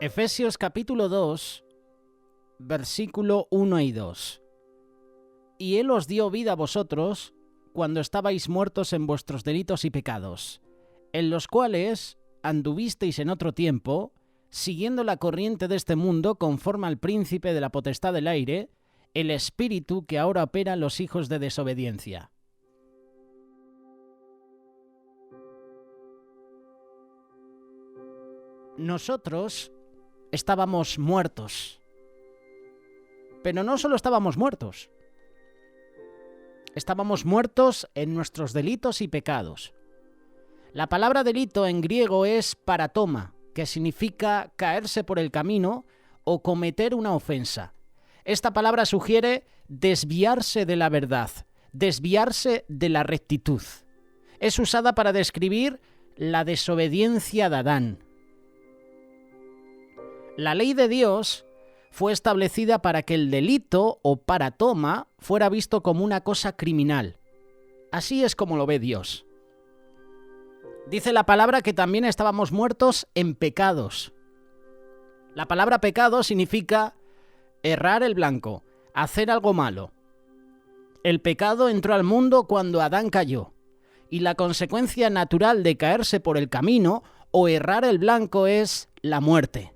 Efesios capítulo 2, versículo 1 y 2. Y Él os dio vida a vosotros cuando estabais muertos en vuestros delitos y pecados, en los cuales anduvisteis en otro tiempo, siguiendo la corriente de este mundo conforme al príncipe de la potestad del aire, el espíritu que ahora opera en los hijos de desobediencia. Nosotros estábamos muertos. Pero no solo estábamos muertos. Estábamos muertos en nuestros delitos y pecados. La palabra delito en griego es paratoma, que significa caerse por el camino o cometer una ofensa. Esta palabra sugiere desviarse de la verdad, desviarse de la rectitud. Es usada para describir la desobediencia de Adán. La ley de Dios fue establecida para que el delito o paratoma fuera visto como una cosa criminal. Así es como lo ve Dios. Dice la palabra que también estábamos muertos en pecados. La palabra pecado significa errar el blanco, hacer algo malo. El pecado entró al mundo cuando Adán cayó, y la consecuencia natural de caerse por el camino o errar el blanco es la muerte.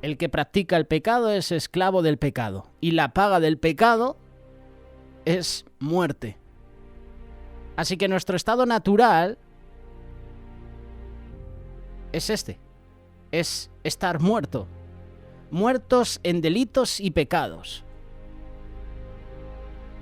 El que practica el pecado es esclavo del pecado, y la paga del pecado es muerte. Así que nuestro estado natural es es estar muerto, muertos en delitos y pecados.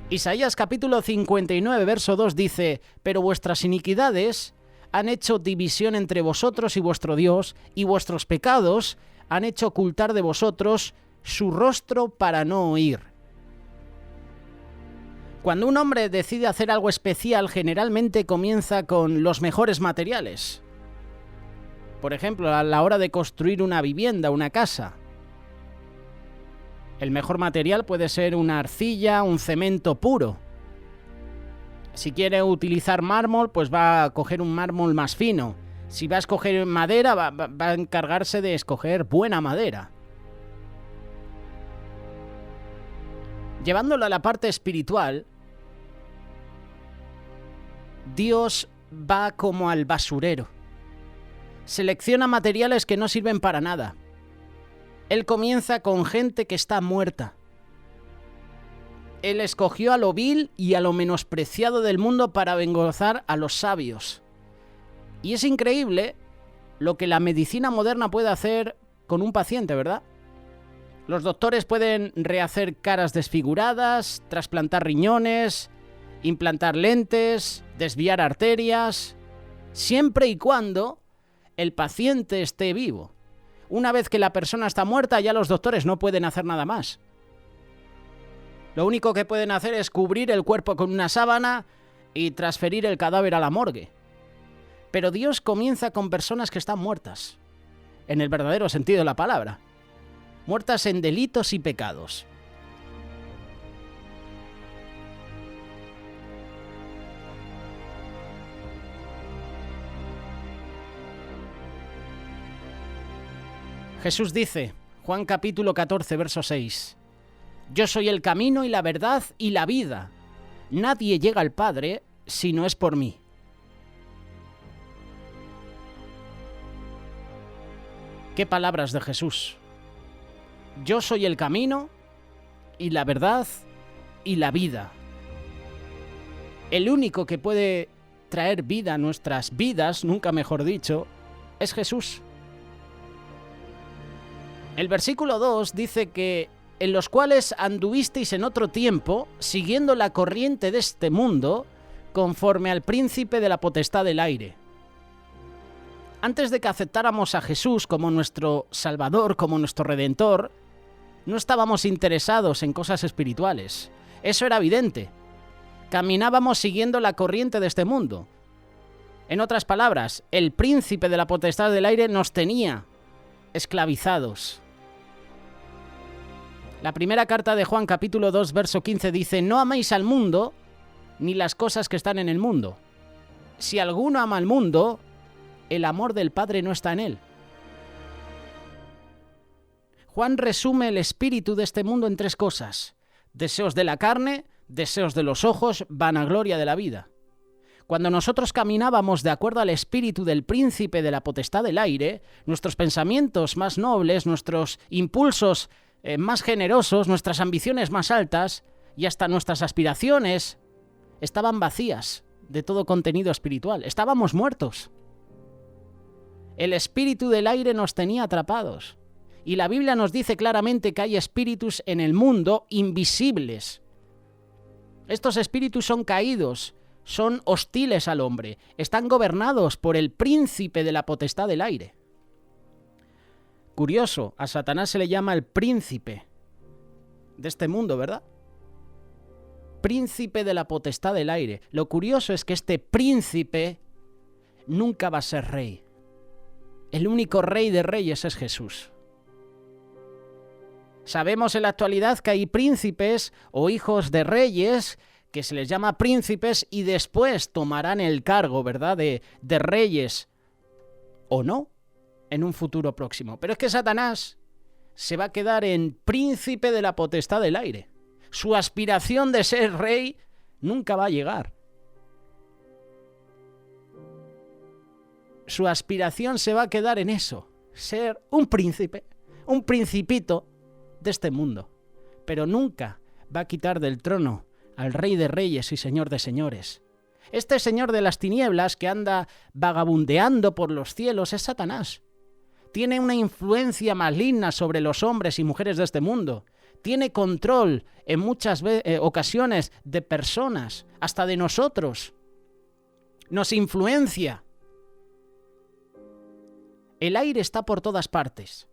Isaías capítulo 59, verso 2 dice: «Pero vuestras iniquidades han hecho división entre vosotros y vuestro Dios, y vuestros pecados han hecho ocultar de vosotros su rostro para no oír». Cuando un hombre decide hacer algo especial, generalmente comienza con los mejores materiales. Por ejemplo, a la hora de construir una vivienda, una casa. El mejor material puede ser una arcilla, un cemento puro. Si quiere utilizar mármol, pues va a coger un mármol más fino. Si va a escoger madera, va a encargarse de escoger buena madera. Llevándolo a la parte espiritual, Dios va como al basurero. Selecciona materiales que no sirven para nada. Él comienza con gente que está muerta. Él escogió a lo vil y a lo menospreciado del mundo para avergonzar a los sabios. Y es increíble lo que la medicina moderna puede hacer con un paciente, ¿verdad? Los doctores pueden rehacer caras desfiguradas, trasplantar riñones, implantar lentes, desviar arterias, siempre y cuando el paciente esté vivo. Una vez que la persona está muerta, ya los doctores no pueden hacer nada más. Lo único que pueden hacer es cubrir el cuerpo con una sábana y transferir el cadáver a la morgue. Pero Dios comienza con personas que están muertas, en el verdadero sentido de la palabra, muertas en delitos y pecados. Jesús dice, Juan capítulo 14, verso 6, «Yo soy el camino y la verdad y la vida. Nadie llega al Padre si no es por mí». ¿Qué palabras de Jesús? Yo soy el camino y la verdad y la vida. El único que puede traer vida a nuestras vidas, nunca mejor dicho, es Jesús. El versículo 2 dice que en los cuales anduvisteis en otro tiempo, siguiendo la corriente de este mundo, conforme al príncipe de la potestad del aire. Antes de que aceptáramos a Jesús como nuestro Salvador, como nuestro Redentor, no estábamos interesados en cosas espirituales. Eso era evidente. Caminábamos siguiendo la corriente de este mundo. En otras palabras, el príncipe de la potestad del aire nos tenía esclavizados. La primera carta de Juan capítulo 2, verso 15 dice: «No améis al mundo, ni las cosas que están en el mundo. Si alguno ama al mundo, el amor del Padre no está en él». Juan resume el espíritu de este mundo en 3 cosas: deseos de la carne, deseos de los ojos, vanagloria de la vida. Cuando nosotros caminábamos de acuerdo al espíritu del príncipe de la potestad del aire, nuestros pensamientos más nobles, nuestros impulsos más generosos, nuestras ambiciones más altas y hasta nuestras aspiraciones estaban vacías de todo contenido espiritual. Estábamos muertos. El espíritu del aire nos tenía atrapados. Y la Biblia nos dice claramente que hay espíritus en el mundo invisibles. Estos espíritus son caídos, son hostiles al hombre, están gobernados por el príncipe de la potestad del aire. Curioso, a Satanás se le llama el príncipe de este mundo, ¿verdad? Príncipe de la potestad del aire. Lo curioso es que este príncipe nunca va a ser rey. El único rey de reyes es Jesús. Sabemos en la actualidad que hay príncipes o hijos de reyes que se les llama príncipes y después tomarán el cargo, ¿verdad?, de reyes o no en un futuro próximo. Pero es que Satanás se va a quedar en príncipe de la potestad del aire. Su aspiración de ser rey nunca va a llegar. Su aspiración se va a quedar en eso, ser un príncipe, un principito de este mundo, pero nunca va a quitar del trono al Rey de Reyes y Señor de Señores. Este señor de las tinieblas que anda vagabundeando por los cielos es Satanás. Tiene una influencia maligna sobre los hombres y mujeres de este mundo. Tiene control en muchas ocasiones de personas, hasta de nosotros. Nos influencia. El aire está por todas partes.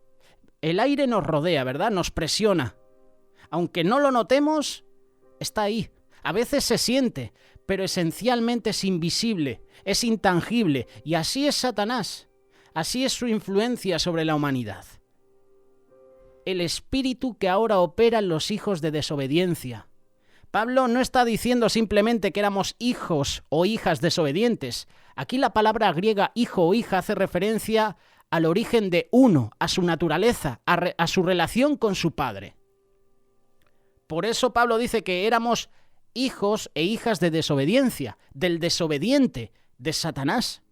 El aire nos rodea, ¿verdad? Nos presiona. Aunque no lo notemos, está ahí. A veces se siente, pero esencialmente es invisible, es intangible. Y así es Satanás. Así es su influencia sobre la humanidad. El espíritu que ahora opera en los hijos de desobediencia. Pablo no está diciendo simplemente que éramos hijos o hijas desobedientes. Aquí la palabra griega hijo o hija hace referencia al origen de uno, a su naturaleza, a su relación con su padre. Por eso Pablo dice que éramos hijos e hijas de desobediencia, del desobediente, de Satanás.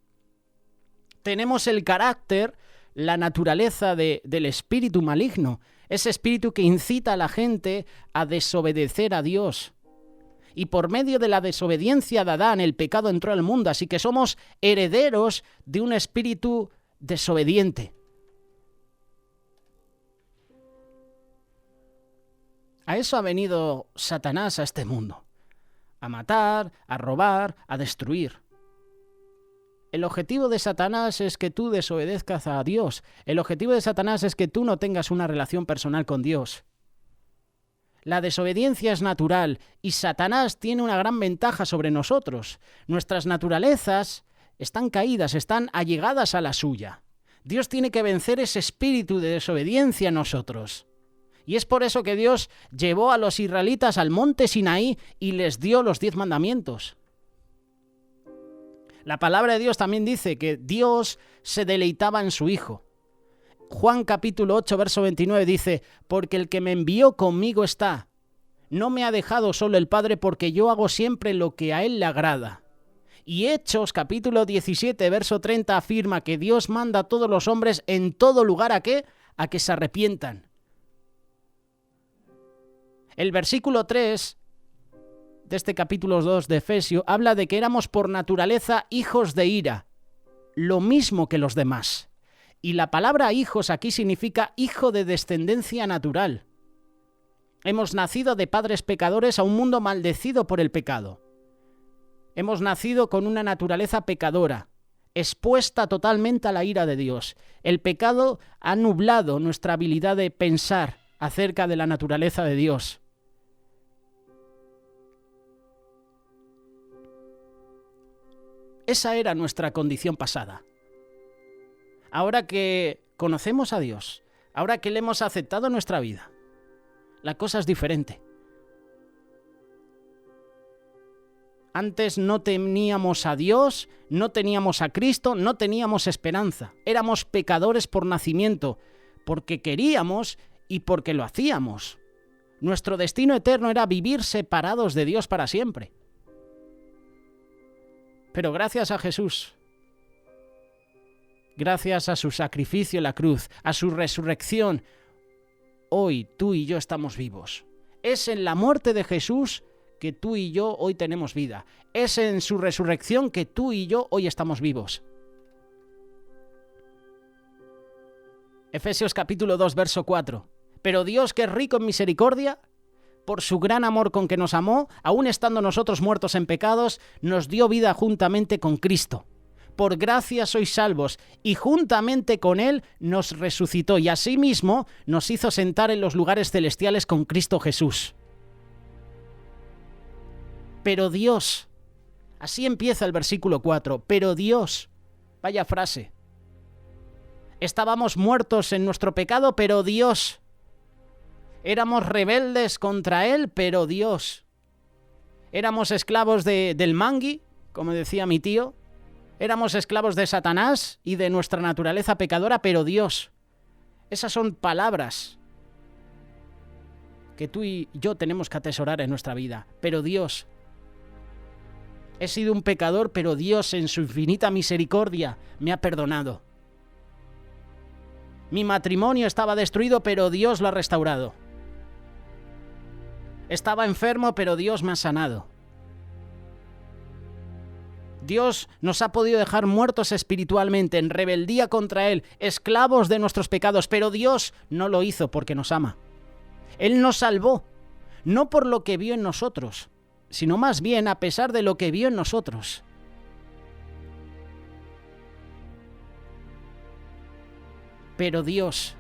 Tenemos el carácter, la naturaleza del espíritu maligno, ese espíritu que incita a la gente a desobedecer a Dios. Y por medio de la desobediencia de Adán, el pecado entró al mundo, así que somos herederos de un espíritu desobediente. A eso ha venido Satanás a este mundo, a matar, a robar, a destruir. El objetivo de Satanás es que tú desobedezcas a Dios. El objetivo de Satanás es que tú no tengas una relación personal con Dios. La desobediencia es natural y Satanás tiene una gran ventaja sobre nosotros. Nuestras naturalezas están caídas, están allegadas a la suya. Dios tiene que vencer ese espíritu de desobediencia en nosotros. Y es por eso que Dios llevó a los israelitas al monte Sinaí y les dio los 10 mandamientos. La palabra de Dios también dice que Dios se deleitaba en su Hijo. Juan capítulo 8, verso 29 dice, porque el que me envió conmigo está. No me ha dejado solo el Padre porque yo hago siempre lo que a Él le agrada. Y Hechos capítulo 17, verso 30 afirma que Dios manda a todos los hombres en todo lugar ¿a qué? A que se arrepientan. El versículo 3 de este capítulo 2 de Efesios habla de que éramos por naturaleza hijos de ira, lo mismo que los demás. Y la palabra hijos aquí significa hijo de descendencia natural. Hemos nacido de padres pecadores a un mundo maldecido por el pecado. Hemos nacido con una naturaleza pecadora, expuesta totalmente a la ira de Dios. El pecado ha nublado nuestra habilidad de pensar acerca de la naturaleza de Dios. Esa era nuestra condición pasada. Ahora que conocemos a Dios, ahora que le hemos aceptado en nuestra vida, la cosa es diferente. Antes no teníamos a Dios, no teníamos a Cristo, no teníamos esperanza. Éramos pecadores por nacimiento, porque queríamos y porque lo hacíamos. Nuestro destino eterno era vivir separados de Dios para siempre. Pero gracias a Jesús, gracias a su sacrificio en la cruz, a su resurrección, hoy tú y yo estamos vivos. Es en la muerte de Jesús que tú y yo hoy tenemos vida. Es en su resurrección que tú y yo hoy estamos vivos. Efesios capítulo 2, verso 4. Pero Dios, que es rico en misericordia, por su gran amor con que nos amó, aun estando nosotros muertos en pecados, nos dio vida juntamente con Cristo. Por gracia sois salvos, y juntamente con Él nos resucitó, y asimismo nos hizo sentar en los lugares celestiales con Cristo Jesús. Pero Dios, así empieza el versículo 4, pero Dios, vaya frase. Estábamos muertos en nuestro pecado, pero Dios. Éramos rebeldes contra Él, pero Dios. Éramos esclavos del mangui, como decía mi tío. Éramos esclavos de Satanás y de nuestra naturaleza pecadora, pero Dios. Esas son palabras que tú y yo tenemos que atesorar en nuestra vida. Pero Dios. He sido un pecador, pero Dios en su infinita misericordia me ha perdonado. Mi matrimonio estaba destruido, pero Dios lo ha restaurado. Estaba enfermo, pero Dios me ha sanado. Dios nos ha podido dejar muertos espiritualmente, en rebeldía contra Él, esclavos de nuestros pecados, pero Dios no lo hizo porque nos ama. Él nos salvó, no por lo que vio en nosotros, sino más bien a pesar de lo que vio en nosotros. Pero Dios,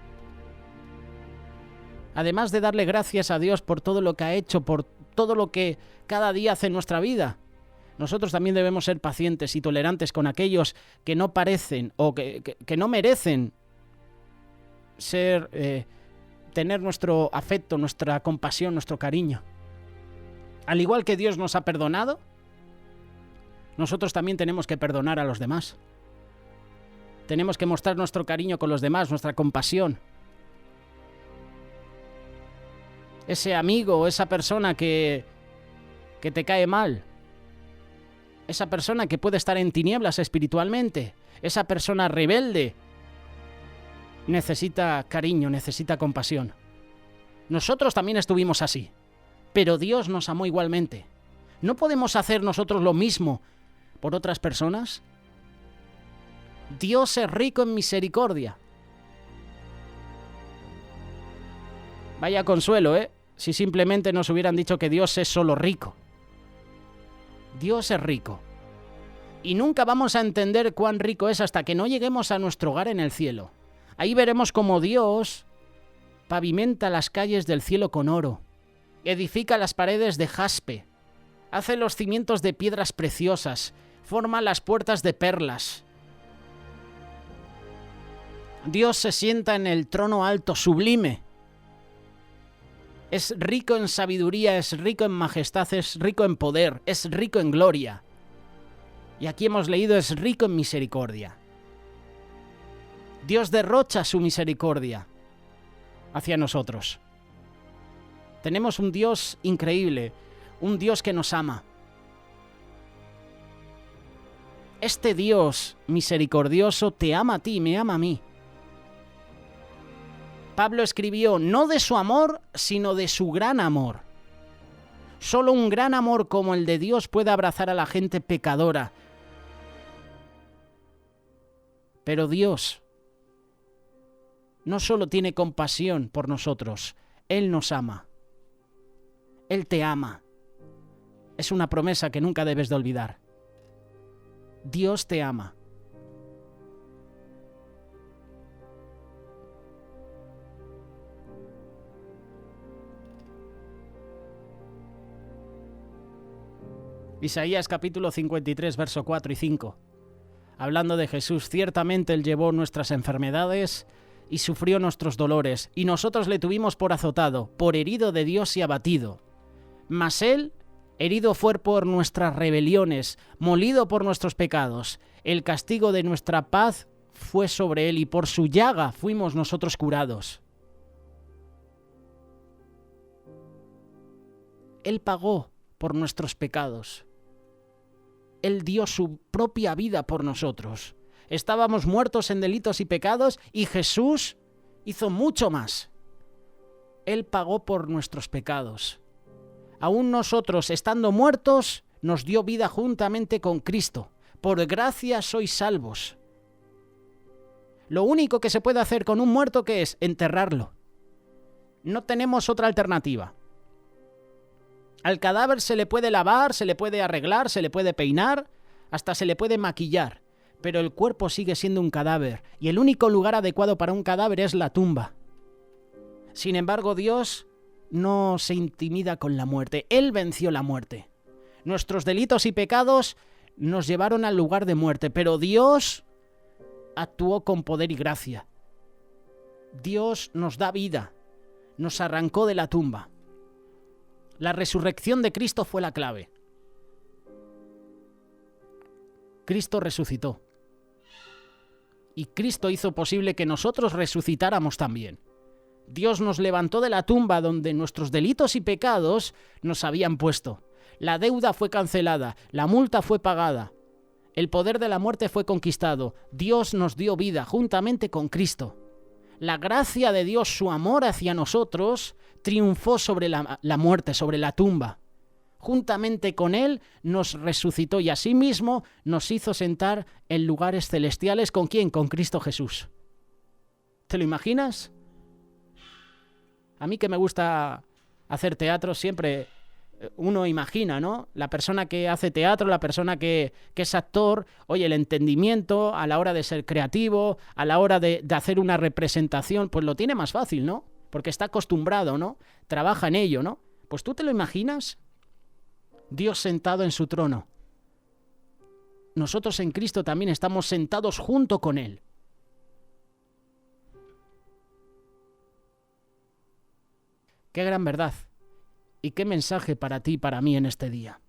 además de darle gracias a Dios por todo lo que ha hecho, por todo lo que cada día hace en nuestra vida, nosotros también debemos ser pacientes y tolerantes con aquellos que no parecen o que no merecen tener nuestro afecto, nuestra compasión, nuestro cariño. Al igual que Dios nos ha perdonado, nosotros también tenemos que perdonar a los demás. Tenemos que mostrar nuestro cariño con los demás, nuestra compasión. Ese amigo o esa persona que te cae mal, esa persona que puede estar en tinieblas espiritualmente, esa persona rebelde, necesita cariño, necesita compasión. Nosotros también estuvimos así, pero Dios nos amó igualmente. ¿No podemos hacer nosotros lo mismo por otras personas? Dios es rico en misericordia. Vaya consuelo, si simplemente nos hubieran dicho que Dios es solo rico. Dios es rico. Y nunca vamos a entender cuán rico es hasta que no lleguemos a nuestro hogar en el cielo. Ahí veremos cómo Dios pavimenta las calles del cielo con oro, edifica las paredes de jaspe, hace los cimientos de piedras preciosas, forma las puertas de perlas. Dios se sienta en el trono alto, sublime. Es rico en sabiduría, es rico en majestad, es rico en poder, es rico en gloria. Y aquí hemos leído, es rico en misericordia. Dios derrocha su misericordia hacia nosotros. Tenemos un Dios increíble, un Dios que nos ama. Este Dios misericordioso te ama a ti, me ama a mí. Pablo escribió, no de su amor, sino de su gran amor. Solo un gran amor como el de Dios puede abrazar a la gente pecadora. Pero Dios no solo tiene compasión por nosotros, Él nos ama. Él te ama. Es una promesa que nunca debes de olvidar. Dios te ama. Isaías capítulo 53, verso 4 y 5. Hablando de Jesús, ciertamente Él llevó nuestras enfermedades y sufrió nuestros dolores, y nosotros le tuvimos por azotado, por herido de Dios y abatido. Mas Él, herido fue por nuestras rebeliones, molido por nuestros pecados. El castigo de nuestra paz fue sobre Él, y por su llaga fuimos nosotros curados. Él pagó por nuestros pecados. Él dio su propia vida por nosotros. Estábamos muertos en delitos y pecados y Jesús hizo mucho más. Él pagó por nuestros pecados. Aún nosotros, estando muertos, nos dio vida juntamente con Cristo. Por gracia sois salvos. Lo único que se puede hacer con un muerto, ¿qué es? Enterrarlo. No tenemos otra alternativa. Al cadáver se le puede lavar, se le puede arreglar, se le puede peinar, hasta se le puede maquillar, pero el cuerpo sigue siendo un cadáver, y el único lugar adecuado para un cadáver es la tumba. Sin embargo, Dios no se intimida con la muerte. Él venció la muerte. Nuestros delitos y pecados nos llevaron al lugar de muerte, pero Dios actuó con poder y gracia. Dios nos da vida, nos arrancó de la tumba. La resurrección de Cristo fue la clave. Cristo resucitó. Y Cristo hizo posible que nosotros resucitáramos también. Dios nos levantó de la tumba donde nuestros delitos y pecados nos habían puesto. La deuda fue cancelada, la multa fue pagada. El poder de la muerte fue conquistado. Dios nos dio vida juntamente con Cristo. La gracia de Dios, su amor hacia nosotros, triunfó sobre la muerte, sobre la tumba. Juntamente con Él nos resucitó y asimismo nos hizo sentar en lugares celestiales. ¿Con quién? Con Cristo Jesús. ¿Te lo imaginas? A mí que me gusta hacer teatro siempre... Uno imagina, ¿no? La persona que hace teatro, la persona que es actor, oye, el entendimiento a la hora de ser creativo, a la hora de hacer una representación, pues lo tiene más fácil, ¿no? Porque está acostumbrado, ¿no? Trabaja en ello, ¿no? Pues tú te lo imaginas, Dios sentado en su trono. Nosotros en Cristo también estamos sentados junto con Él. Qué gran verdad. ¿Y qué mensaje para ti y para mí en este día?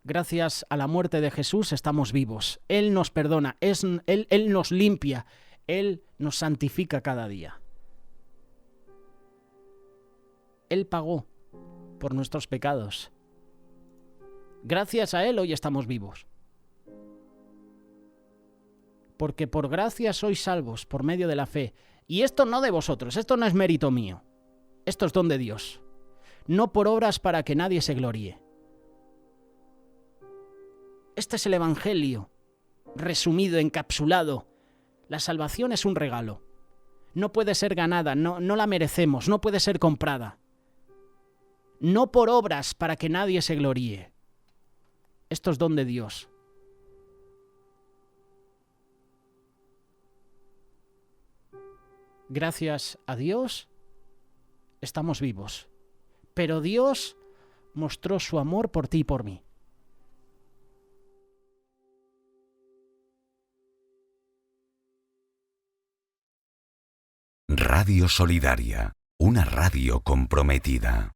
Gracias a la muerte de Jesús estamos vivos. Él nos perdona, Él nos limpia, Él nos santifica cada día. Él pagó por nuestros pecados. Gracias a Él hoy estamos vivos. Porque por gracia sois salvos por medio de la fe. Y esto no de vosotros, esto no es mérito mío. Esto es don de Dios. No por obras para que nadie se gloríe. Este es el Evangelio, resumido, encapsulado. La salvación es un regalo. No puede ser ganada, no la merecemos, no puede ser comprada. No por obras para que nadie se gloríe. Esto es don de Dios. Gracias a Dios estamos vivos. Pero Dios mostró su amor por ti y por mí. Radio Solidaria, una radio comprometida.